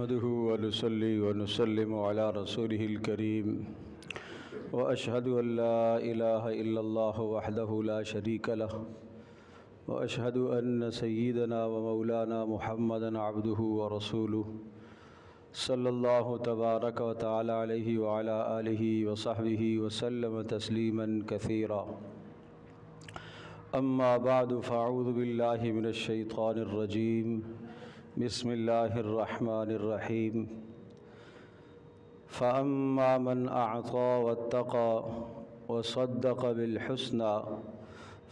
نحمده ونصلي ونسلم على رسوله الكريم وأشهد أن لا إله إلا الله وحده لا شريك له وأشهد أن سيدنا ومولانا محمدا عبده ورسوله صلى الله تبارك وتعالى عليه وعلى آله وصحبه وسلم تسليما كثيرا أما بعد فأعوذ بالله من الشيطان الرجيم بسم الله الرحمن الرحيم فأما من أعطى واتقى وصدق بالحسنى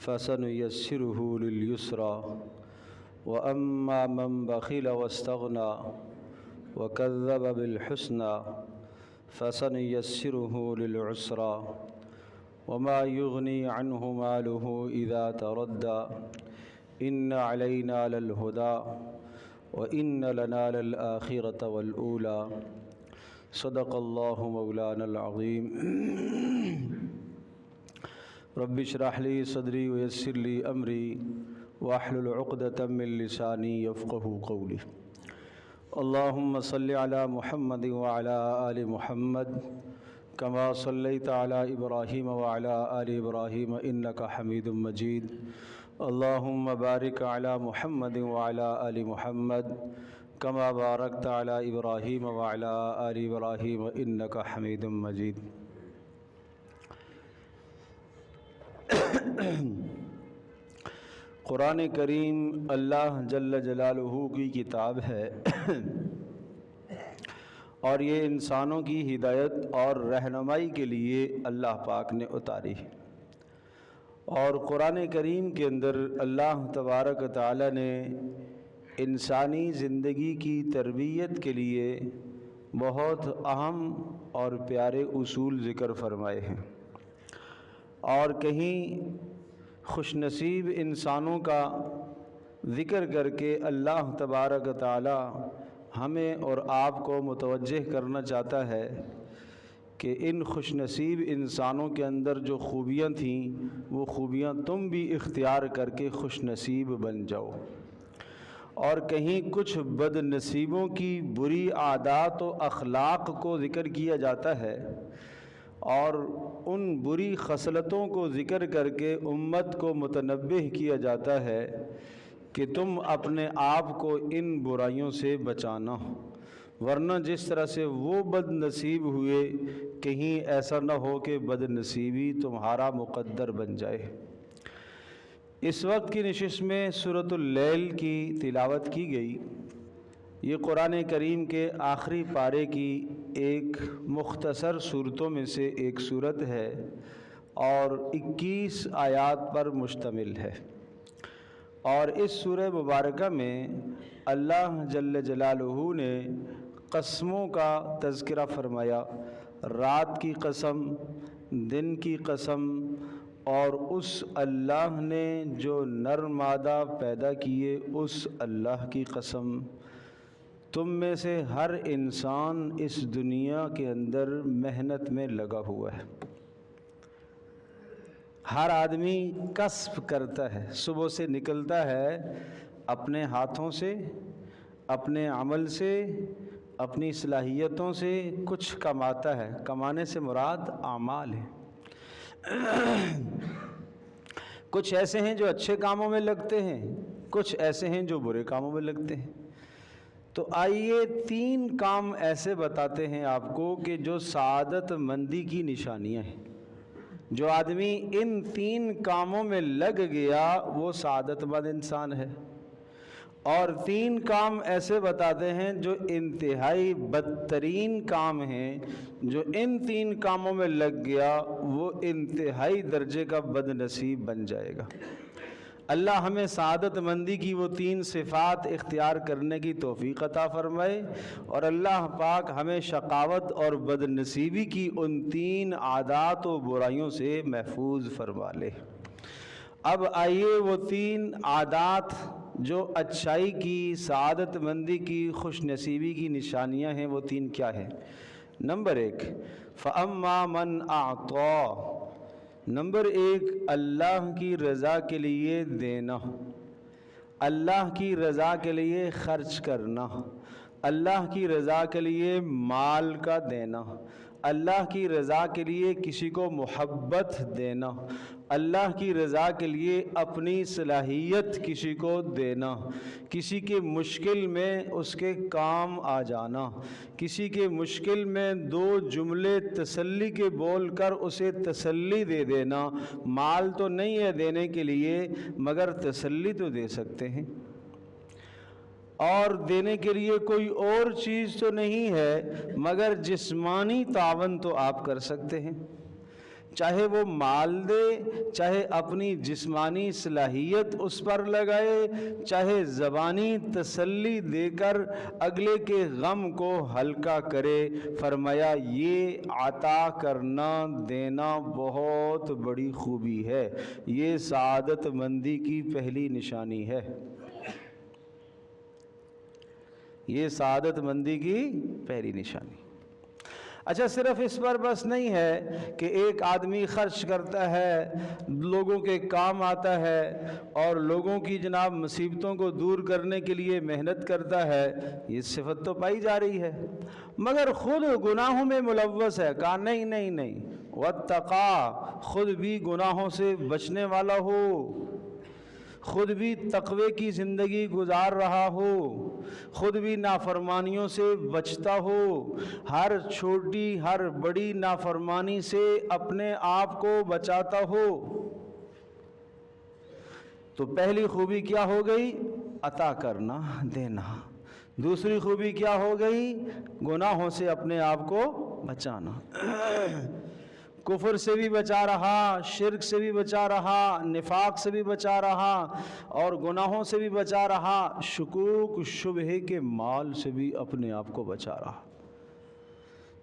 فسنيسره لليسرى وأما من بخل واستغنى وكذب بالحسنى فسنيسره للعسرى وما يغني عنه ماله إذا تردى إن علينا للهدى وإن لنا للآخرة والأولى صدق الله مولانا العظيم رب اشرح لي صدري ويسر لي أمري واحلل عقدة من لساني يفقه قولي اللهم صل على محمد وعلى آل محمد كما صليت على إبراهيم وعلى آل إبراهيم إنك حميد مجيد اللهم بارك على محمد وعلى آل محمد كما باركت على إبراهيم وعلى آل إبراهيم إنك حميد مجيد قرآن کریم اللہ جل جلالہ کی کتاب ہے اور یہ انسانوں کی ہدایت اور رہنمائی کے لیے اللہ پاک نے اتاری ہے۔ اور قرآن کریم کے اندر اللہ تبارک و تعالی نے انسانی زندگی کی تربیت کے لیے بہت اہم اور پیارے اصول ذکر فرمائے ہیں، اور کہیں خوش نصیب انسانوں کا ذکر کر کے اللہ تبارک و تعالی ہمیں اور آپ کو متوجہ کرنا چاہتا ہے کہ ان خوش نصیب انسانوں کے اندر جو خوبیاں تھیں وہ خوبیاں تم بھی اختیار کر کے خوش نصیب بن جاؤ۔ اور کہیں کچھ بد نصیبوں کی بری عادات و اخلاق کو ذکر کیا جاتا ہے، اور ان بری خصلتوں کو ذکر کر کے امت کو متنبہ کیا جاتا ہے کہ تم اپنے آپ کو ان برائیوں سے بچانا، ورنہ جس طرح سے وہ بد نصیب ہوئے کہیں ایسا نہ ہو کہ بد نصیبی تمہارا مقدر بن جائے۔ اس وقت کی نشست میں سورۃ اللیل کی تلاوت کی گئی۔ یہ قرآن کریم کے آخری پارے کی ایک مختصر صورتوں میں سے ایک صورت ہے اور 21 آیات پر مشتمل ہے، اور اس سورہ مبارکہ میں اللہ جل جلالہ نے قسموں کا تذکرہ فرمایا، رات کی قسم، دن کی قسم، اور اس اللہ نے جو نر مادہ پیدا کیے اس اللہ کی قسم۔ تم میں سے ہر انسان اس دنیا کے اندر محنت میں لگا ہوا ہے، ہر آدمی کسب کرتا ہے، صبح سے نکلتا ہے اپنے ہاتھوں سے، اپنے عمل سے، اپنی صلاحیتوں سے کچھ کماتا ہے۔ کمانے سے مراد اعمال ہے۔ کچھ ایسے ہیں جو اچھے کاموں میں لگتے ہیں، کچھ ایسے ہیں جو برے کاموں میں لگتے ہیں۔ تو آئیے 3 کام ایسے بتاتے ہیں آپ کو کہ جو سعادت مندی کی نشانیاں ہیں۔ جو آدمی ان 3 کاموں میں لگ گیا وہ سعادت مند انسان ہے، اور 3 کام ایسے بتاتے ہیں جو انتہائی بدترین کام ہیں۔ جو ان 3 کاموں میں لگ گیا وہ انتہائی درجے کا بد نصیب بن جائے گا۔ اللہ ہمیں سعادت مندی کی وہ 3 صفات اختیار کرنے کی توفیق عطا فرمائے، اور اللہ پاک ہمیں شقاوت اور بد نصیبی کی ان 3 عادات و برائیوں سے محفوظ فرما لے۔ اب آئیے وہ 3 عادات جو اچھائی کی، سعادت مندی کی، خوش نصیبی کی نشانیاں ہیں، وہ 3 کیا ہیں؟ نمبر 1 فَأَمَّا مَنْ أَعْطَى، نمبر 1 اللہ کی رضا کے لیے دینا، اللہ کی رضا کے لیے خرچ کرنا، اللہ کی رضا کے لیے مال کا دینا، اللہ کی رضا کے لیے کسی کو محبت دینا، اللہ کی رضا کے لیے اپنی صلاحیت کسی کو دینا، کسی کے مشکل میں اس کے کام آ جانا، کسی کے مشکل میں دو جملے تسلی کے بول کر اسے تسلی دے دینا۔ مال تو نہیں ہے دینے کے لیے، مگر تسلی تو دے سکتے ہیں، اور دینے کے لیے کوئی اور چیز تو نہیں ہے، مگر جسمانی تعاون تو آپ کر سکتے ہیں، چاہے وہ مال دے، چاہے اپنی جسمانی صلاحیت اس پر لگائے، چاہے زبانی تسلی دے کر اگلے کے غم کو ہلکا کرے۔ فرمایا یہ عطا کرنا، دینا بہت بڑی خوبی ہے، یہ سعادت مندی کی پہلی نشانی ہے، یہ سعادت مندی کی پہلی نشانی۔ اچھا، صرف اس پر بس نہیں ہے کہ ایک آدمی خرچ کرتا ہے، لوگوں کے کام آتا ہے اور لوگوں کی جناب مصیبتوں کو دور کرنے کے لیے محنت کرتا ہے، یہ صفت تو پائی جا رہی ہے، مگر خود گناہوں میں ملوث ہے۔ کہا نہیں نہیں نہیں، واتقا، خود بھی گناہوں سے بچنے والا ہو، خود بھی تقوی کی زندگی گزار رہا ہو، خود بھی نافرمانیوں سے بچتا ہو، ہر چھوٹی ہر بڑی نافرمانی سے اپنے آپ کو بچاتا ہو، تو پہلی خوبی کیا ہو گئی؟ عطا کرنا، دینا۔ دوسری خوبی کیا ہو گئی؟ گناہوں سے اپنے آپ کو بچانا، کفر سے بھی بچا رہا، شرک سے بھی بچا رہا، نفاق سے بھی بچا رہا، اور گناہوں سے بھی بچا رہا، شکوک شبہے کے مال سے بھی اپنے آپ کو بچا رہا۔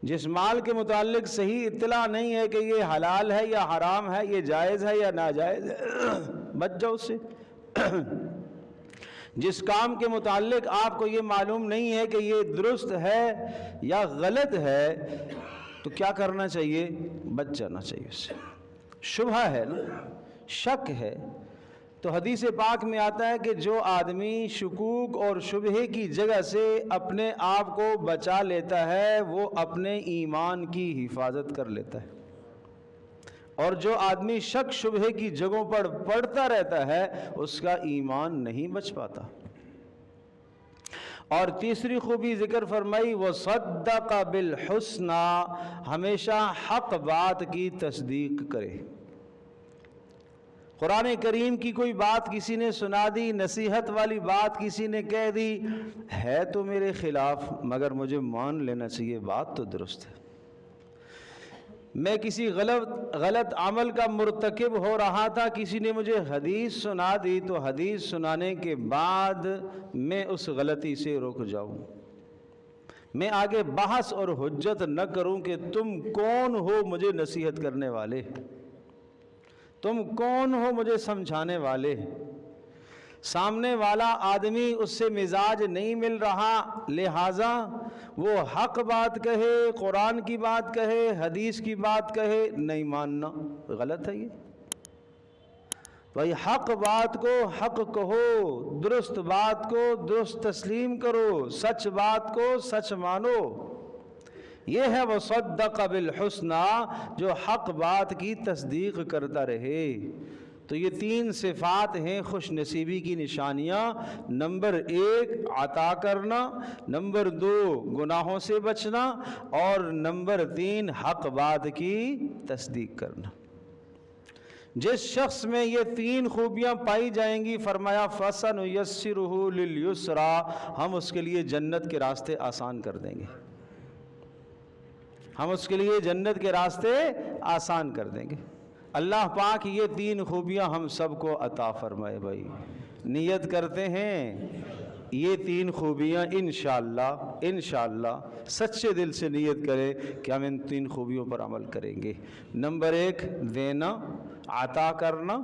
جس مال کے متعلق صحیح اطلاع نہیں ہے کہ یہ حلال ہے یا حرام ہے، یہ جائز ہے یا ناجائز ہے، بچ جاؤ اس سے۔ جس کام کے متعلق آپ کو یہ معلوم نہیں ہے کہ یہ درست ہے یا غلط ہے، تو کیا کرنا چاہیے؟ بچ جانا چاہیے اس سے۔ شبہ ہے نا، شک ہے، تو حدیث پاک میں آتا ہے کہ جو آدمی شکوک اور شبہے کی جگہ سے اپنے آپ کو بچا لیتا ہے، وہ اپنے ایمان کی حفاظت کر لیتا ہے، اور جو آدمی شک شبہے کی جگہوں پر پڑتا رہتا ہے، اس کا ایمان نہیں بچ پاتا۔ اور تیسری خوبی ذکر فرمائی، وَصَدَّقَ بِالْحُسْنَى، ہمیشہ حق بات کی تصدیق کرے۔ قرآن کریم کی کوئی بات کسی نے سنا دی، نصیحت والی بات کسی نے کہہ دی، ہے تو میرے خلاف، مگر مجھے مان لینا چاہیے بات تو درست ہے۔ میں کسی غلط عمل کا مرتکب ہو رہا تھا، کسی نے مجھے حدیث سنا دی، تو حدیث سنانے کے بعد میں اس غلطی سے رک جاؤں، میں آگے بحث اور حجت نہ کروں کہ تم کون ہو مجھے نصیحت کرنے والے، تم کون ہو مجھے سمجھانے والے۔ سامنے والا آدمی اس سے مزاج نہیں مل رہا، لہٰذا وہ حق بات کہے، قرآن کی بات کہے، حدیث کی بات کہے، نہیں ماننا، غلط ہے یہ۔ بھائی حق بات کو حق کہو، درست بات کو درست تسلیم کرو، سچ بات کو سچ مانو، یہ ہے وَصَدَّقَ بِالْحُسْنَى، جو حق بات کی تصدیق کرتا رہے۔ تو یہ تین صفات ہیں خوش نصیبی کی نشانیاں۔ نمبر 1 عطا کرنا، نمبر 2 گناہوں سے بچنا، اور نمبر 3 حق بات کی تصدیق کرنا۔ جس شخص میں یہ تین خوبیاں پائی جائیں گی، فرمایا فَسَنُيَسِّرُهُ لِلْيُسْرَى، ہم اس کے لیے جنت کے راستے آسان کر دیں گے، ہم اس کے لیے جنت کے راستے آسان کر دیں گے۔ اللہ پاک یہ تین خوبیاں ہم سب کو عطا فرمائے۔ بھائی نیت کرتے ہیں یہ تین خوبیاں انشاءاللہ سچے دل سے نیت کرے کہ ہم ان تین خوبیوں پر عمل کریں گے۔ نمبر 1 دینا، عطا کرنا،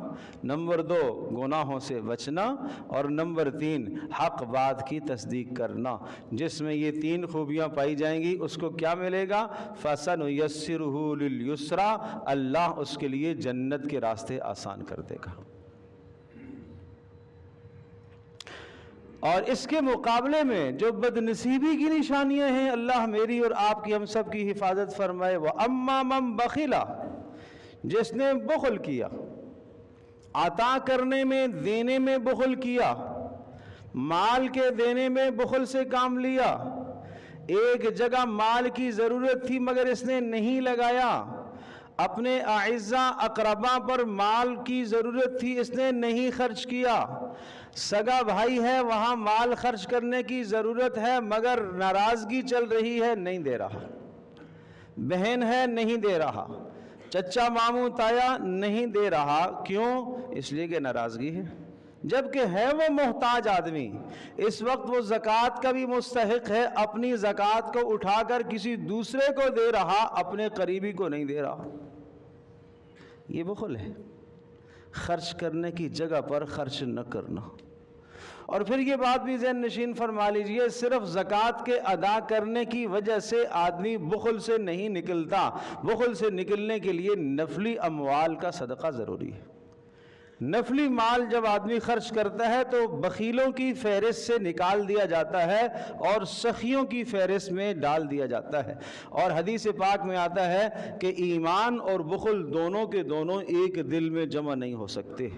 نمبر 2 گناہوں سے بچنا، اور نمبر 3 حق بات کی تصدیق کرنا۔ جس میں یہ تین خوبیاں پائی جائیں گی اس کو کیا ملے گا؟ فَسَنُيَسِّرُهُ لِلْيُسْرَى، اللہ اس کے لیے جنت کے راستے آسان کر دے گا۔ اور اس کے مقابلے میں جو بدنصیبی کی نشانیاں ہیں، اللہ میری اور آپ کی ہم سب کی حفاظت فرمائے۔ وَأَمَّا مَن بَخِلَ، جس نے بخل کیا، عطا کرنے میں، دینے میں بخل کیا، مال کے دینے میں بخل سے کام لیا، ایک جگہ مال کی ضرورت تھی مگر اس نے نہیں لگایا، اپنے اعزاء اقرباء پر مال کی ضرورت تھی اس نے نہیں خرچ کیا، سگا بھائی ہے وہاں مال خرچ کرنے کی ضرورت ہے مگر ناراضگی چل رہی ہے نہیں دے رہا، بہن ہے نہیں دے رہا، چچا ماموں تایا نہیں دے رہا، کیوں؟ اس لیے کہ ناراضگی ہے، جبکہ ہے وہ محتاج آدمی، اس وقت وہ زکوٰۃ کا بھی مستحق ہے، اپنی زکوٰۃ کو اٹھا کر کسی دوسرے کو دے رہا، اپنے قریبی کو نہیں دے رہا، یہ بخل ہے، خرچ کرنے کی جگہ پر خرچ نہ کرنا۔ اور پھر یہ بات بھی ذہن نشین فرما لیجئے، صرف زکوٰۃ کے ادا کرنے کی وجہ سے آدمی بخل سے نہیں نکلتا، بخل سے نکلنے کے لیے نفلی اموال کا صدقہ ضروری ہے۔ نفلی مال جب آدمی خرچ کرتا ہے تو بخیلوں کی فہرست سے نکال دیا جاتا ہے اور سخیوں کی فہرست میں ڈال دیا جاتا ہے، اور حدیث پاک میں آتا ہے کہ ایمان اور بخل دونوں کے دونوں ایک دل میں جمع نہیں ہو سکتے،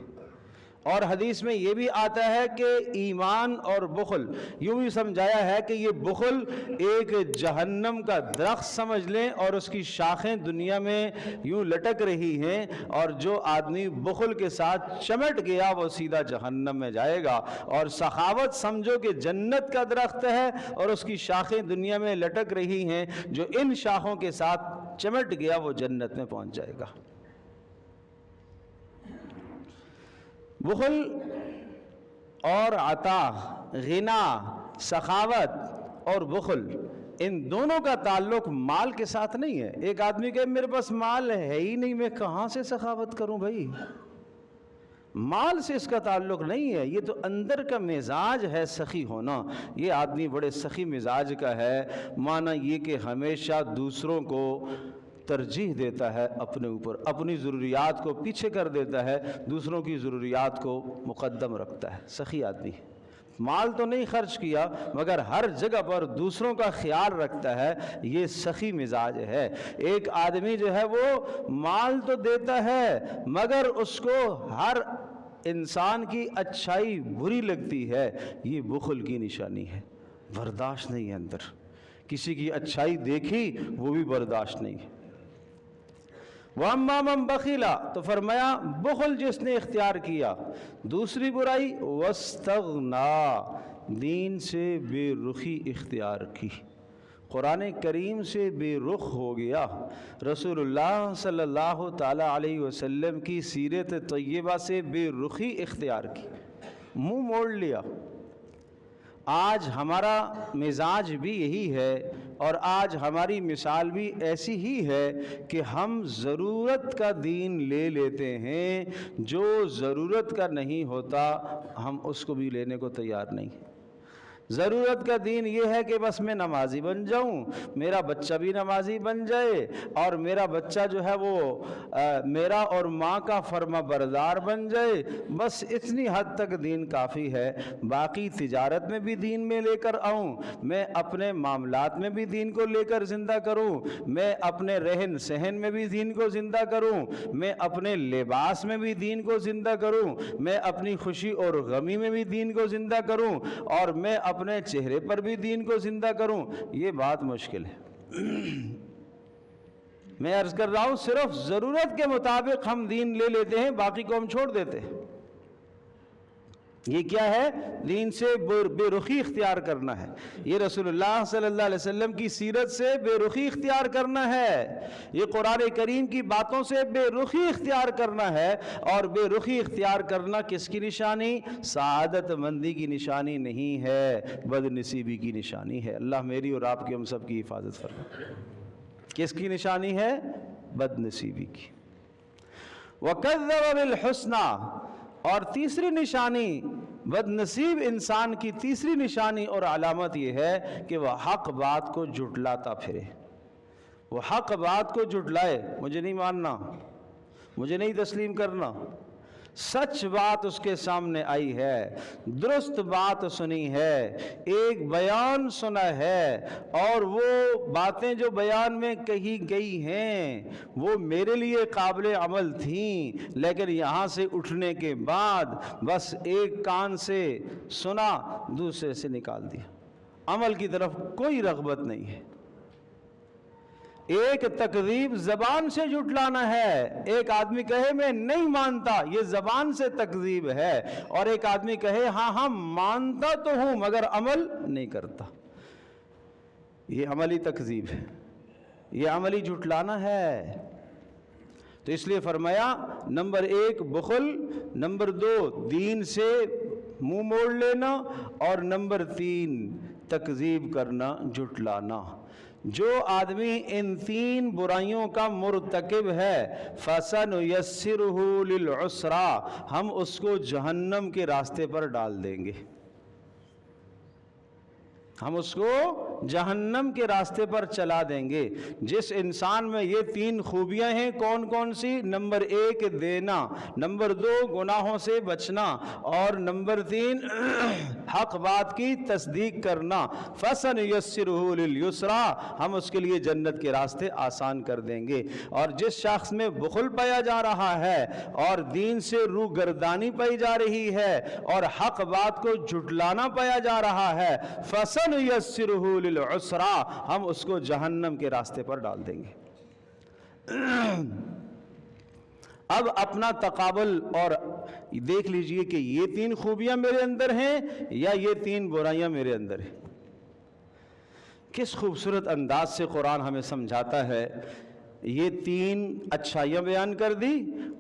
اور حدیث میں یہ بھی آتا ہے کہ ایمان اور بخل، یوں بھی سمجھایا ہے کہ یہ بخل ایک جہنم کا درخت سمجھ لیں اور اس کی شاخیں دنیا میں یوں لٹک رہی ہیں، اور جو آدمی بخل کے ساتھ چمٹ گیا وہ سیدھا جہنم میں جائے گا، اور سخاوت سمجھو کہ جنت کا درخت ہے اور اس کی شاخیں دنیا میں لٹک رہی ہیں، جو ان شاخوں کے ساتھ چمٹ گیا وہ جنت میں پہنچ جائے گا۔ بخل اور عطا، غنا، سخاوت اور بخل، ان دونوں کا تعلق مال کے ساتھ نہیں ہے۔ ایک آدمی کہ میرے پاس مال ہے ہی نہیں، میں کہاں سے سخاوت کروں بھائی؟ مال سے اس کا تعلق نہیں ہے، یہ تو اندر کا مزاج ہے سخی ہونا، یہ آدمی بڑے سخی مزاج کا ہے، معنی یہ کہ ہمیشہ دوسروں کو ترجیح دیتا ہے اپنے اوپر، اپنی ضروریات کو پیچھے کر دیتا ہے، دوسروں کی ضروریات کو مقدم رکھتا ہے، سخی آدمی ہے۔ مال تو نہیں خرچ کیا مگر ہر جگہ پر دوسروں کا خیال رکھتا ہے، یہ سخی مزاج ہے۔ ایک آدمی جو ہے وہ مال تو دیتا ہے مگر اس کو ہر انسان کی اچھائی بری لگتی ہے، یہ بخل کی نشانی ہے، برداشت نہیں ہے اندر، کسی کی اچھائی دیکھی وہ بھی برداشت نہیں ہے۔ وَأَمَّا مَن بَخِلَ، تو فرمایا بخل جس نے اختیار کیا، دوسری برائی وَاسْتَغْنَا، دین سے بے رخی اختیار کی، قرآن کریم سے بے رخ ہو گیا، رسول اللہ صلی اللہ تعالی علیہ وسلم کی سیرت طیبہ سے بے رخی اختیار کی، منہ موڑ لیا۔ آج ہمارا مزاج بھی یہی ہے اور آج ہماری مثال بھی ایسی ہی ہے کہ ہم ضرورت کا دین لے لیتے ہیں، جو ضرورت کا نہیں ہوتا ہم اس کو بھی لینے کو تیار نہیں۔ ضرورت کا دین یہ ہے کہ بس میں نمازی بن جاؤں، میرا بچہ بھی نمازی بن جائے، اور میرا بچہ جو ہے وہ میرا اور ماں کا فرما بردار بن جائے، بس اتنی حد تک دین کافی ہے۔ باقی تجارت میں بھی دین میں لے کر آؤں، میں اپنے معاملات میں بھی دین کو لے کر زندہ کروں، میں اپنے رہن سہن میں بھی دین کو زندہ کروں، میں اپنے لباس میں بھی دین کو زندہ کروں، میں اپنی خوشی اور غمی میں بھی دین کو زندہ کروں، اور میں اپنے چہرے پر بھی دین کو زندہ کروں، یہ بات مشکل ہے۔ میں عرض کر رہا ہوں صرف ضرورت کے مطابق ہم دین لے لیتے ہیں، باقی کو ہم چھوڑ دیتے ہیں۔ یہ کیا ہے؟ دین سے بے رخی اختیار کرنا ہے، یہ رسول اللہ صلی اللہ علیہ وسلم کی سیرت سے بے رخی اختیار کرنا ہے، یہ قرآن کریم کی باتوں سے بے رخی اختیار کرنا ہے، اور بے رخی اختیار کرنا کس کی نشانی؟ سعادت مندی کی نشانی نہیں ہے، بد نصیبی کی نشانی ہے۔ اللہ میری اور آپ کی ہم سب کی حفاظت فرمائے۔ کس کی نشانی ہے؟ بد نصیبی کی۔ وَكَذَّبَ بِالْحُسْنَى، اور تیسری نشانی بد نصیب انسان کی تیسری نشانی اور علامت یہ ہے کہ وہ حق بات کو جھٹلاتا پھرے، وہ حق بات کو جھٹلائے، مجھے نہیں ماننا، مجھے نہیں تسلیم کرنا، سچ بات اس کے سامنے آئی ہے، درست بات سنی ہے، ایک بیان سنا ہے، اور وہ باتیں جو بیان میں کہی گئی ہیں وہ میرے لیے قابل عمل تھیں، لیکن یہاں سے اٹھنے کے بعد بس ایک کان سے سنا، دوسرے سے نکال دیا، عمل کی طرف کوئی رغبت نہیں ہے۔ ایک تکذیب زبان سے جھٹلانا ہے، ایک آدمی کہے میں نہیں مانتا، یہ زبان سے تکذیب ہے، اور ایک آدمی کہے ہاں مانتا تو ہوں مگر عمل نہیں کرتا، یہ عملی تکذیب ہے، یہ عملی جھٹلانا ہے۔ تو اس لیے فرمایا نمبر 1 بخل، نمبر 2 دین سے منہ موڑ لینا، اور نمبر 3 تکذیب کرنا، جھٹلانا۔ جو آدمی ان 3 برائیوں کا مرتکب ہے فَسَنُيَسِّرُهُ لِلْعُسْرَىٰ، ہم اس کو جہنم کے راستے پر ڈال دیں گے، ہم اس کو جہنم کے راستے پر چلا دیں گے۔ جس انسان میں یہ 3 خوبیاں ہیں، کون کون سی؟ نمبر 1 دینا، نمبر 2 گناہوں سے بچنا، اور نمبر 3 حق بات کی تصدیق کرنا، فَسَنُيَسِّرُهُ لِلْيُسْرَىٰ، ہم اس کے لیے جنت کے راستے آسان کر دیں گے۔ اور جس شخص میں بخل پایا جا رہا ہے اور دین سے روگردانی پائی جا رہی ہے اور حق بات کو جھٹلانا پایا جا رہا ہے، فَسَنُيَسِّرُهُ لِلْعُسْرَىٰ، ہم اس کو جہنم کے راستے پر ڈال دیں گے۔ اب اپنا تقابل اور دیکھ لیجئے کہ یہ 3 خوبیاں میرے اندر ہیں یا یہ 3 برائیاں میرے اندر ہیں۔ کس خوبصورت انداز سے قرآن ہمیں سمجھاتا ہے، یہ 3 اچھائیاں بیان کر دی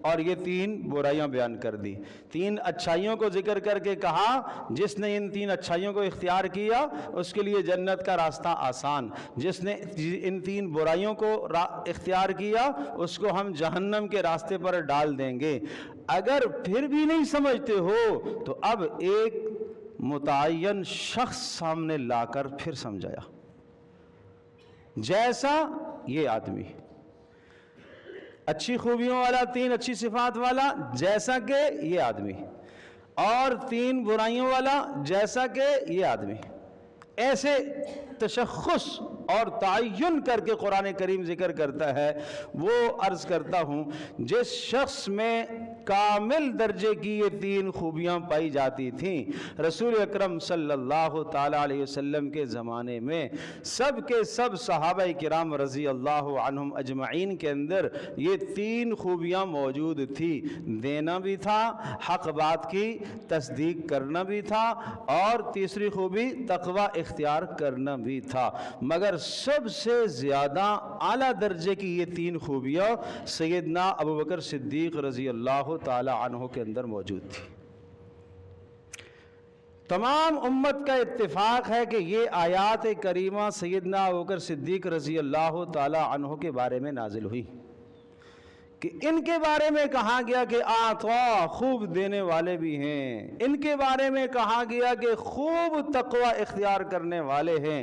اور یہ 3 برائیاں بیان کر دی۔ 3 اچھائیوں کو ذکر کر کے کہا جس نے ان 3 اچھائیوں کو اختیار کیا اس کے لیے جنت کا راستہ آسان، جس نے ان 3 برائیوں کو اختیار کیا اس کو ہم جہنم کے راستے پر ڈال دیں گے۔ اگر پھر بھی نہیں سمجھتے ہو تو اب ایک متعین شخص سامنے لا کر پھر سمجھایا، جیسا یہ آدمی، اچھی خوبیوں والا، 3 اچھی صفات والا جیسا کہ یہ آدمی، اور 3 برائیوں والا جیسا کہ یہ آدمی۔ ایسے تشخص اور تعین کر کے قرآن کریم ذکر کرتا ہے۔ وہ عرض کرتا ہوں جس شخص میں کامل درجے کی یہ 3 خوبیاں پائی جاتی تھیں، رسول اکرم صلی اللہ تعالی علیہ وسلم کے زمانے میں سب کے سب صحابہ کرام رضی اللہ عنہم اجمعین کے اندر یہ 3 خوبیاں موجود تھی۔ دینا بھی تھا، حق بات کی تصدیق کرنا بھی تھا، اور تیسری خوبی تقوی اختیار کرنا بھی تھا۔ مگر سب سے زیادہ اعلیٰ درجے کی یہ 3 خوبیاں سیدنا ابوبکر صدیق رضی اللہ تعالی عنہ کے اندر موجود تھی۔ تمام امت کا اتفاق ہے کہ یہ آیات کریمہ سیدنا ابوبکر صدیق رضی اللہ تعالی عنہ کے بارے میں نازل ہوئی، کہ ان کے بارے میں کہا گیا کہ آطا خوب دینے والے بھی ہیں، ان کے بارے میں کہا گیا کہ خوب تقوی اختیار کرنے والے ہیں،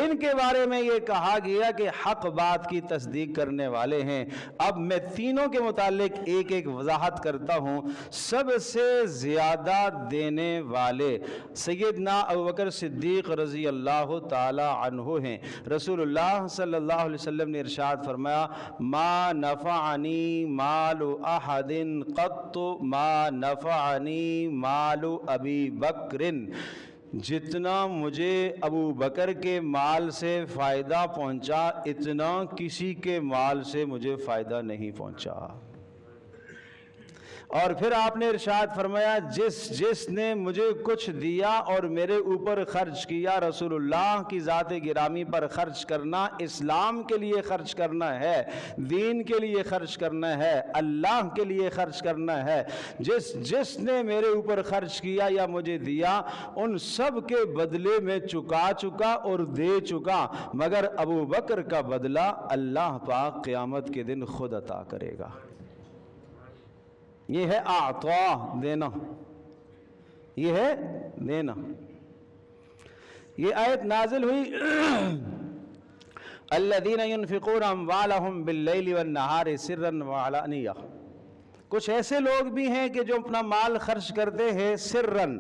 ان کے بارے میں یہ کہا گیا کہ حق بات کی تصدیق کرنے والے ہیں۔ اب میں تینوں کے متعلق ایک ایک وضاحت کرتا ہوں۔ سب سے زیادہ دینے والے سیدنا ابوبکر صدیق رضی اللہ تعالی عنہ ہیں۔ رسول اللہ صلی اللہ علیہ وسلم نے ارشاد فرمایا، ما نفعنی مال احد قط ما نفعنی مال ابی بکر، جتنا مجھے ابو بکر کے مال سے فائدہ پہنچا اتنا کسی کے مال سے مجھے فائدہ نہیں پہنچا۔ اور پھر آپ نے ارشاد فرمایا، جس نے مجھے کچھ دیا اور میرے اوپر خرچ کیا، رسول اللہ کی ذات گرامی پر خرچ کرنا اسلام کے لیے خرچ کرنا ہے، دین کے لیے خرچ کرنا ہے، اللہ کے لیے خرچ کرنا ہے۔ جس نے میرے اوپر خرچ کیا یا مجھے دیا ان سب کے بدلے میں چکا چکا اور دے چکا، مگر ابو بکر کا بدلہ اللہ پاک قیامت کے دن خود عطا کرے گا۔ یہ ہے اعطا، دینا، یہ ہے دینا۔ یہ آیت نازل ہوئی الذین ينفقون اموالهم باللیل والنہار سرا وعلانیہ، کچھ ایسے لوگ بھی ہیں کہ جو اپنا مال خرچ کرتے ہیں سرن،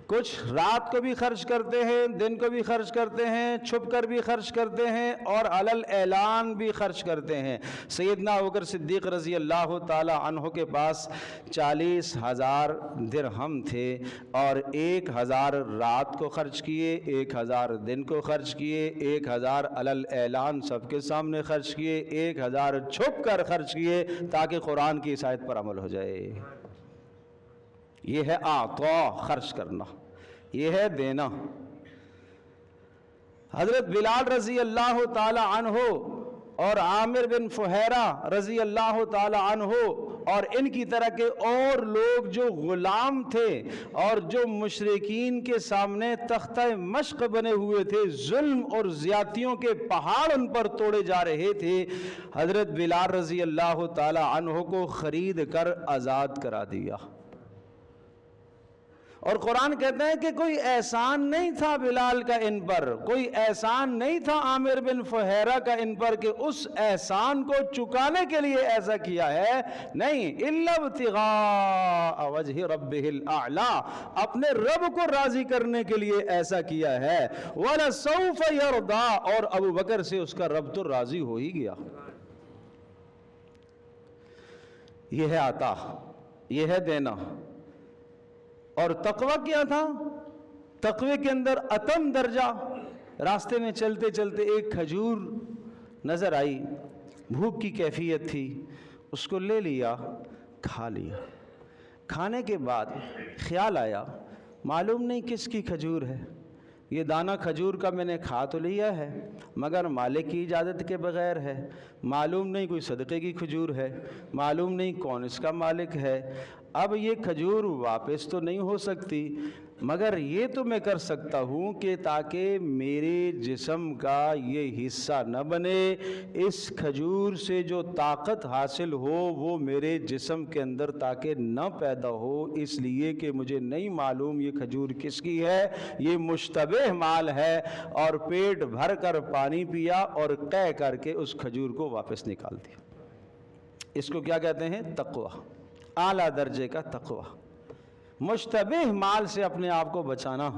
کچھ رات کو بھی خرچ کرتے ہیں، دن کو بھی خرچ کرتے ہیں، چھپ کر بھی خرچ کرتے ہیں، اور علل اعلان بھی خرچ کرتے ہیں۔ سیدنا ابوبکر صدیق رضی اللہ تعالی عنہ کے پاس 40,000 درہم تھے، اور 1,000 رات کو خرچ کیے، 1,000 دن کو خرچ کیے، 1,000 علل اعلان سب کے سامنے خرچ کیے، 1,000 چھپ کر خرچ کیے تاکہ قرآن کی اس آیت پر عمل ہو جائے۔ یہ ہے عطا، خرچ کرنا، یہ ہے دینا۔ حضرت بلال رضی اللہ تعالی عنہ اور عامر بن فہیرہ رضی اللہ تعالی عنہ اور ان کی طرح کے اور لوگ جو غلام تھے اور جو مشرکین کے سامنے تختہ مشق بنے ہوئے تھے، ظلم اور زیادتیوں کے پہاڑ ان پر توڑے جا رہے تھے، حضرت بلال رضی اللہ تعالی عنہ کو خرید کر آزاد کرا دیا۔ اور قرآن کہتا ہے کہ کوئی احسان نہیں تھا بلال کا ان پر، کوئی احسان نہیں تھا عامر بن فہیرہ کا ان پر کہ اس احسان کو چکانے کے لیے ایسا کیا ہے، نہیں، الا ابتغاء وجہ ربہ الاعلی، اپنے رب کو راضی کرنے کے لیے ایسا کیا ہے۔ وَلَسَوْفَ يَرْضَىٰ، اور ابو بکر سے اس کا رب تو راضی ہو ہی گیا۔ یہ ہے عطا، یہ ہے دینا۔ اور تقوی کیا تھا؟ تقوی کے اندر اتم درجہ، راستے میں چلتے چلتے ایک کھجور نظر آئی، بھوک کی کیفیت تھی، اس کو لے لیا، کھا لیا۔ کھانے کے بعد خیال آیا معلوم نہیں کس کی کھجور ہے، یہ دانہ کھجور کا میں نے کھا تو لیا ہے مگر مالک کی اجازت کے بغیر ہے، معلوم نہیں کوئی صدقے کی کھجور ہے، معلوم نہیں کون اس کا مالک ہے۔ اب یہ کھجور واپس تو نہیں ہو سکتی، مگر یہ تو میں کر سکتا ہوں کہ تاکہ میرے جسم کا یہ حصہ نہ بنے، اس کھجور سے جو طاقت حاصل ہو وہ میرے جسم کے اندر تاکہ نہ پیدا ہو، اس لیے کہ مجھے نہیں معلوم یہ کھجور کس کی ہے، یہ مشتبہ مال ہے، اور پیٹ بھر کر پانی پیا اور قے کر کے اس کھجور کو واپس نکال دیا۔ اس کو کیا کہتے ہیں؟ تقوی، اعلیٰ درجے کا تقوی، مشتبہ مال سے اپنے آپ کو بچانا۔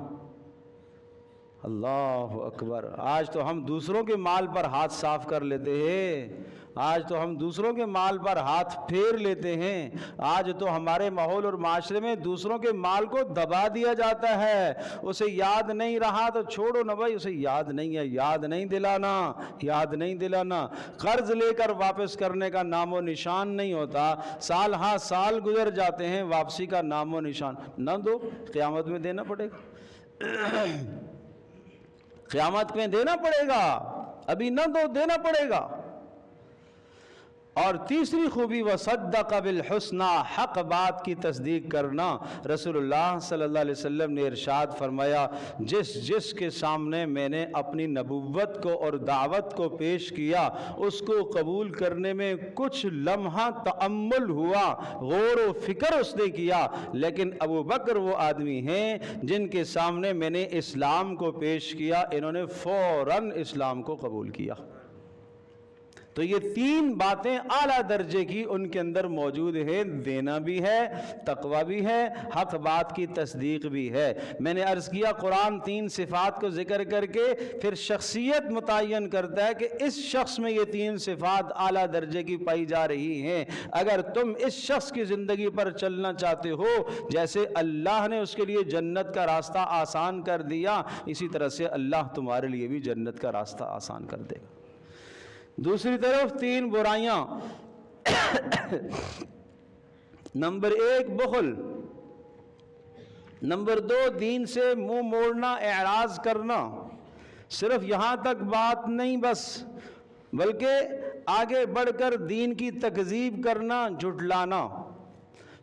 اللہ اکبر! آج تو ہم دوسروں کے مال پر ہاتھ صاف کر لیتے ہیں، آج تو ہم دوسروں کے مال پر ہاتھ پھیر لیتے ہیں، آج تو ہمارے ماحول اور معاشرے میں دوسروں کے مال کو دبا دیا جاتا ہے۔ اسے یاد نہیں رہا تو چھوڑو نا بھائی، اسے یاد نہیں ہے، یاد نہیں دلانا، یاد نہیں دلانا۔ قرض لے کر واپس کرنے کا نام و نشان نہیں ہوتا، سال ہاں سال گزر جاتے ہیں، واپسی کا نام و نشان نہ دو، قیامت میں دینا پڑے گا، قیامت میں دینا پڑے گا، ابھی نہ دو، دینا پڑے گا۔ اور تیسری خوبی وصدق بالحسنی، حق بات کی تصدیق کرنا۔ رسول اللہ صلی اللہ علیہ وسلم نے ارشاد فرمایا، جس کے سامنے میں نے اپنی نبوت کو اور دعوت کو پیش کیا، اس کو قبول کرنے میں کچھ لمحہ تأمل ہوا، غور و فکر اس نے کیا، لیکن ابو بکر وہ آدمی ہیں جن کے سامنے میں نے اسلام کو پیش کیا، انہوں نے فوراً اسلام کو قبول کیا۔ تو یہ تین باتیں اعلیٰ درجے کی ان کے اندر موجود ہیں، دینا بھی ہے، تقوی بھی ہے، حق بات کی تصدیق بھی ہے۔ میں نے عرض کیا قرآن تین صفات کو ذکر کر کے پھر شخصیت متعین کرتا ہے کہ اس شخص میں یہ تین صفات اعلیٰ درجے کی پائی جا رہی ہیں۔ اگر تم اس شخص کی زندگی پر چلنا چاہتے ہو، جیسے اللہ نے اس کے لیے جنت کا راستہ آسان کر دیا، اسی طرح سے اللہ تمہارے لیے بھی جنت کا راستہ آسان کر دے گا۔ دوسری طرف تین برائیاں، نمبر 1 بخل، نمبر 2 دین سے منہ موڑنا، اعراض کرنا، صرف یہاں تک بات نہیں بس، بلکہ آگے بڑھ کر دین کی تکذیب کرنا، جھٹلانا۔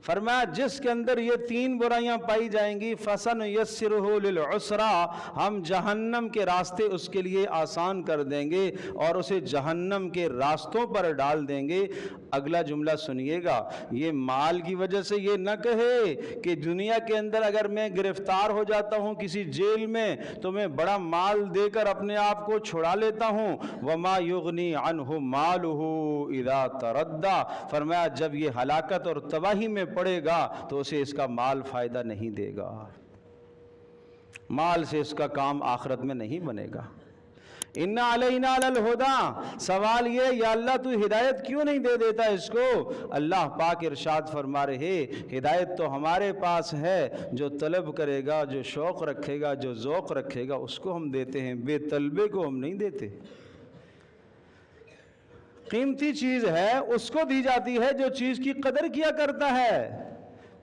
فرمایا جس کے اندر یہ تین برائیاں پائی جائیں گی فَسَنُيَسِّرُهُ لِلْعُسْرَىٰ، ہم جہنم کے راستے اس کے لیے آسان کر دیں گے اور اسے جہنم کے راستوں پر ڈال دیں گے۔ اگلا جملہ سنیے گا، یہ مال کی وجہ سے یہ نہ کہے کہ دنیا کے اندر اگر میں گرفتار ہو جاتا ہوں کسی جیل میں تو میں بڑا مال دے کر اپنے آپ کو چھڑا لیتا ہوں۔ وَمَا يُغْنِي عَنْهُ مَالُهُ إِذَا تَرَدَّى، فرمایا جب یہ ہلاکت اور تباہی میں پڑے گا تو اسے اس کا مال فائدہ نہیں دے گا، مال سے اس کا کام آخرت میں نہیں بنے گا۔ اِنَّ عَلَيْنَا لَلْهُدَىٰ، سوال یہ یا اللہ تو ہدایت کیوں نہیں دے دیتا اس کو؟ اللہ پاک ارشاد فرما رہے ہدایت تو ہمارے پاس ہے، جو طلب کرے گا، جو شوق رکھے گا، جو ذوق رکھے گا اس کو ہم دیتے ہیں، بے طلبے کو ہم نہیں دیتے۔ قیمتی چیز ہے اس کو دی جاتی ہے جو چیز کی قدر کیا کرتا ہے،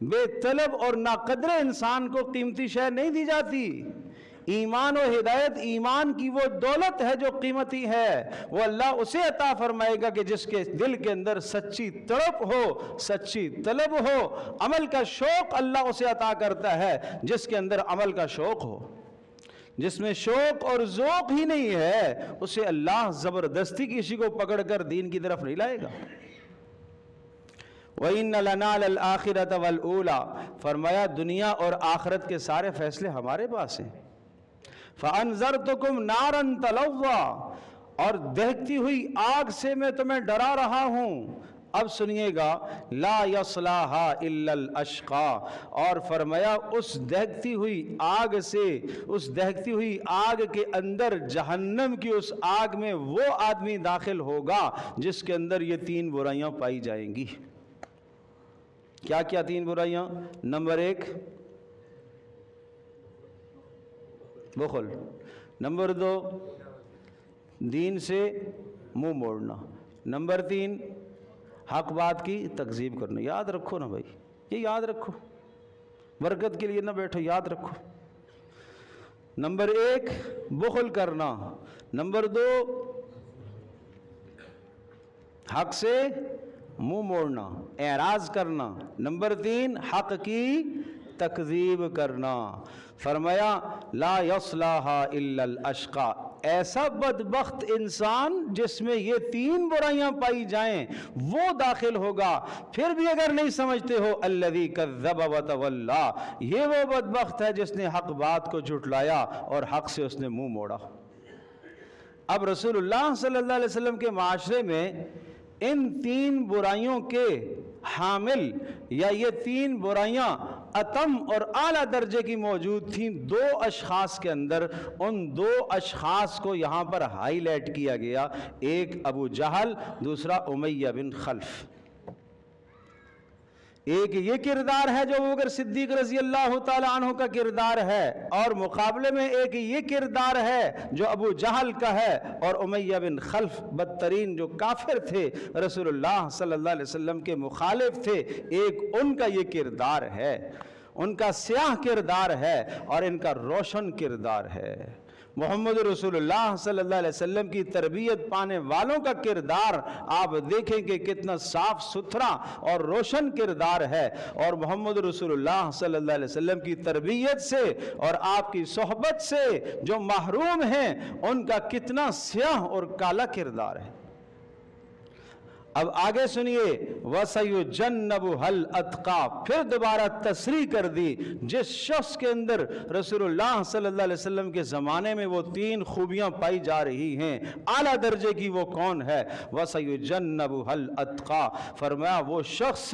بے طلب اور ناقدر انسان کو قیمتی شے نہیں دی جاتی۔ ایمان و ہدایت، ایمان کی وہ دولت ہے جو قیمتی ہے، وہ اللہ اسے عطا فرمائے گا کہ جس کے دل کے اندر سچی تڑپ ہو، سچی طلب ہو، عمل کا شوق اللہ اسے عطا کرتا ہے جس کے اندر عمل کا شوق ہو۔ جس میں شوق اور ذوق ہی نہیں ہے اسے اللہ زبردستی کسی کو پکڑ کر دین کی طرف نہیں لائے گا۔ وَإِنَّ لَنَا لَلْآخِرَةَ وَالْأُولَىٰ، فرمایا دنیا اور آخرت کے سارے فیصلے ہمارے پاس ہیں۔ فَأَنذَرْتُكُمْ نَارًا تَلَظَّىٰ، اور دہکتی ہوئی آگ سے میں تمہیں ڈرا رہا ہوں۔ اب سنیے گا، لا يصلاها الا الاشقى، اور فرمایا اس دہکتی ہوئی آگ سے، اس دہکتی ہوئی آگ کے اندر، جہنم کی اس آگ میں وہ آدمی داخل ہوگا جس کے اندر یہ تین برائیاں پائی جائیں گی۔ کیا کیا تین برائیاں؟ نمبر 1 بخل، نمبر 2 دین سے منہ موڑنا، نمبر 3 حق بات کی تکذیب کرنا۔ یاد رکھو نا بھائی، یہ یاد رکھو، برکت کے لیے نہ بیٹھو، یاد رکھو۔ نمبر 1 بخل کرنا، نمبر 2 حق سے منہ موڑنا، اعراض کرنا، نمبر 3 حق کی تکذیب کرنا۔ فرمایا لا یصلاھا الا الاشقى، ایسا بدبخت انسان جس میں یہ تین برائیاں پائی جائیں وہ داخل ہوگا۔ پھر بھی اگر نہیں سمجھتے ہو، الذی کذب وتولی، یہ وہ بدبخت ہے جس نے حق بات کو جھٹلایا اور حق سے اس نے منہ موڑا۔ اب رسول اللہ صلی اللہ علیہ وسلم کے معاشرے میں ان تین برائیوں کے حامل، یا یہ تین برائیاں اتم اور اعلیٰ درجے کی موجود تھیں 2 اشخاص کے اندر۔ ان 2 اشخاص کو یہاں پر ہائی لائٹ کیا گیا، ایک ابو جہل، دوسرا امیہ بن خلف۔ ایک یہ کردار ہے جو ابوبکر صدیق رضی اللہ تعالی عنہ کا کردار ہے، اور مقابلے میں ایک یہ کردار ہے جو ابو جہل کا ہے، اور امیہ بن خلف بدترین جو کافر تھے، رسول اللہ صلی اللہ علیہ وسلم کے مخالف تھے، ایک ان کا یہ کردار ہے، ان کا سیاہ کردار ہے اور ان کا روشن کردار ہے۔ محمد رسول اللہ صلی اللہ علیہ وسلم کی تربیت پانے والوں کا کردار آپ دیکھیں کہ کتنا صاف ستھرا اور روشن کردار ہے، اور محمد رسول اللہ صلی اللہ علیہ وسلم کی تربیت سے اور آپ کی صحبت سے جو محروم ہیں ان کا کتنا سیاہ اور کالا کردار ہے۔ اب آگے سنیے، وَسَيُجَنَّبُهَا الْأَتْقَى، پھر دوبارہ تصریح کر دی جس شخص کے اندر رسول اللہ صلی اللہ علیہ وسلم کے زمانے میں وہ 3 خوبیاں پائی جا رہی ہیں، اعلیٰ درجے کی، وہ کون ہے؟ وَسَيُجَنَّبُهَا الْأَتْقَى، فرمایا وہ شخص،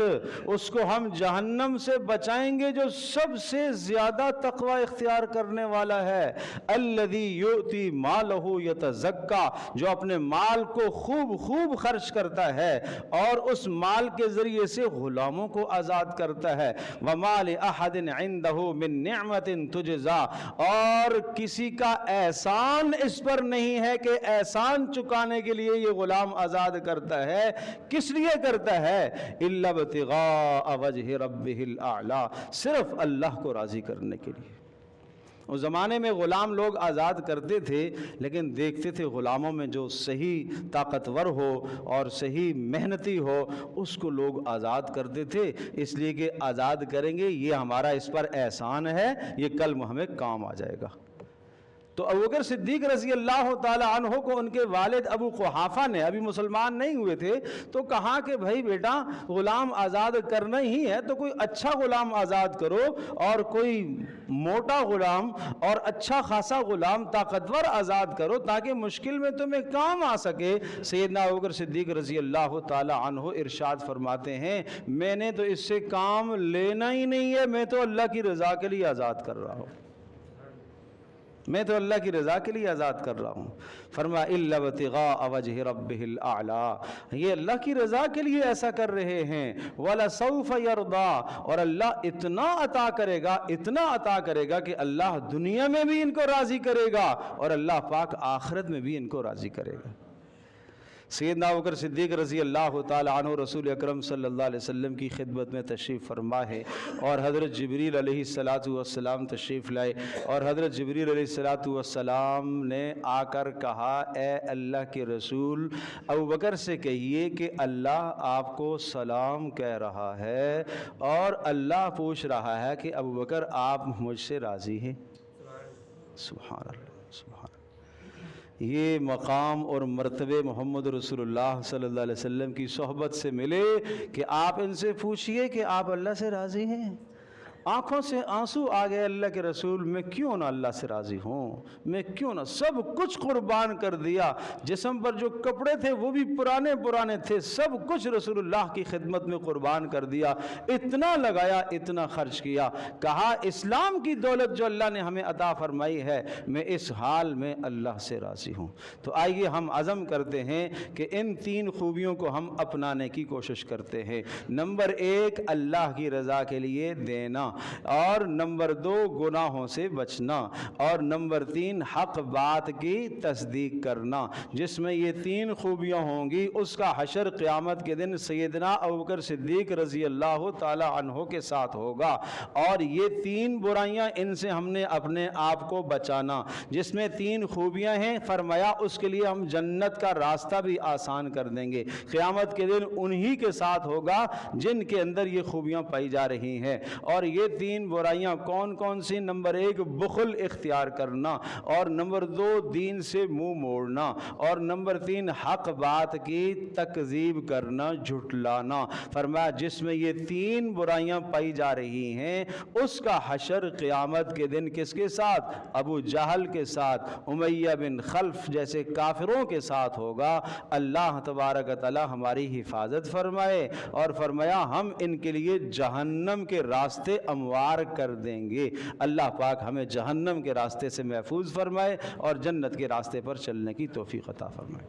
اس کو ہم جہنم سے بچائیں گے جو سب سے زیادہ تقوی اختیار کرنے والا ہے۔ الَّذِي يُؤْتِي مَالَهُ يَتَزَكَّى، جو اپنے مال کو خوب خرچ کرتا ہے اور اس مال کے ذریعے سے غلاموں کو آزاد کرتا ہے۔ وَمَا لِأَحَدٍ عِنْدَهُ مِن نِعْمَةٍ تُجْزَىٰ، اور کسی کا احسان اس پر نہیں ہے کہ احسان چکانے کے لیے یہ غلام آزاد کرتا ہے۔ کس لیے کرتا ہے؟ إِلَّا ابْتِغَاءَ وَجْهِ رَبِّهِ الْأَعْلَىٰ، صرف اللہ کو راضی کرنے کے لیے۔ اس زمانے میں غلام لوگ آزاد کرتے تھے، لیکن دیکھتے تھے غلاموں میں جو صحیح طاقتور ہو اور صحیح محنتی ہو اس کو لوگ آزاد کرتے تھے، اس لیے کہ آزاد کریں گے، یہ ہمارا اس پر احسان ہے، یہ کل ہمیں کام آ جائے گا۔ تو ابوبکر صدیق رضی اللہ تعالی عنہ کو ان کے والد ابو قحافہ نے، ابھی مسلمان نہیں ہوئے تھے، تو کہا کہ بھائی بیٹا غلام آزاد کرنا ہی ہے تو کوئی اچھا غلام آزاد کرو، اور کوئی موٹا غلام اور اچھا خاصا غلام طاقتور آزاد کرو تاکہ مشکل میں تمہیں کام آ سکے۔ سیدنا ابوبکر صدیق رضی اللہ تعالی عنہ ارشاد فرماتے ہیں میں نے تو اس سے کام لینا ہی نہیں ہے، میں تو اللہ کی رضا کے لیے آزاد کر رہا ہوں، میں تو اللہ کی رضا کے لیے آزاد کر رہا ہوں۔ فرمایا الا ابتغاء وجہ ربہ الاعلی، یہ اللہ کی رضا کے لیے ایسا کر رہے ہیں۔ وَلَسَوْفَ يَرْضَى، اور اللہ اتنا عطا کرے گا، اتنا عطا کرے گا کہ اللہ دنیا میں بھی ان کو راضی کرے گا اور اللہ پاک آخرت میں بھی ان کو راضی کرے گا۔ سیدنا ابوبکر صدیق رضی اللہ تعالی عنہ رسول اکرم صلی اللہ علیہ وسلم کی خدمت میں تشریف فرما ہے، اور حضرت جبریل علیہ السلام تشریف لائے، اور حضرت جبریل علیہ السلام نے آ کر کہا اے اللہ کے رسول ابوبکر سے کہیے کہ اللہ آپ کو سلام کہہ رہا ہے، اور اللہ پوچھ رہا ہے کہ ابوبکر آپ مجھ سے راضی ہیں؟ سبحان اللہ، سبحان اللہ۔ یہ مقام اور مرتبے محمد رسول اللہ صلی اللہ علیہ وسلم کی صحبت سے ملے کہ آپ ان سے پوچھئے کہ آپ اللہ سے راضی ہیں۔ آنکھوں سے آنسو آ گئے اللہ کے رسول، میں کیوں نہ اللہ سے راضی ہوں، میں کیوں نہ، سب کچھ قربان کر دیا، جسم پر جو کپڑے تھے وہ بھی پرانے تھے، سب کچھ رسول اللہ کی خدمت میں قربان کر دیا، اتنا لگایا، اتنا خرچ کیا، کہا اسلام کی دولت جو اللہ نے ہمیں عطا فرمائی ہے میں اس حال میں اللہ سے راضی ہوں۔ تو آئیے ہم عزم کرتے ہیں کہ ان تین خوبیوں کو ہم اپنانے کی کوشش کرتے ہیں۔ نمبر 1 اللہ کی رضا کے لیے دینا، اور نمبر 2 گناہوں سے بچنا، اور نمبر 3 حق بات کی تصدیق کرنا۔ جس میں یہ 3 خوبیاں ہوں گی اس کا حشر قیامت کے دن سیدنا ابوبکر صدیق رضی اللہ تعالی عنہ کے ساتھ ہوگا، اور یہ 3 برائیاں ان سے ہم نے اپنے آپ کو بچانا۔ جس میں 3 خوبیاں ہیں، فرمایا اس کے لیے ہم جنت کا راستہ بھی آسان کر دیں گے، قیامت کے دن انہی کے ساتھ ہوگا جن کے اندر یہ خوبیاں پائی جا رہی ہیں۔ اور یہ 3 برائیاں کون کون سی؟ نمبر 1 بخل اختیار کرنا، اور نمبر 2 دین سے منہ موڑنا، اور نمبر 3 حق بات کی تکذیب کرنا، جھٹلانا۔ فرمایا جس میں یہ 3 برائیاں پائی جا رہی ہیں اس کا حشر قیامت کے دن کس کے ساتھ؟ ابو جہل کے ساتھ، امیہ بن خلف جیسے کافروں کے ساتھ ہوگا۔ اللہ تبارک و تعالی ہماری حفاظت فرمائے، اور فرمایا ہم ان کے لیے جہنم کے راستے اموار کر دیں گے۔ اللہ پاک ہمیں جہنم کے راستے سے محفوظ فرمائے اور جنت کے راستے پر چلنے کی توفیق عطا فرمائے۔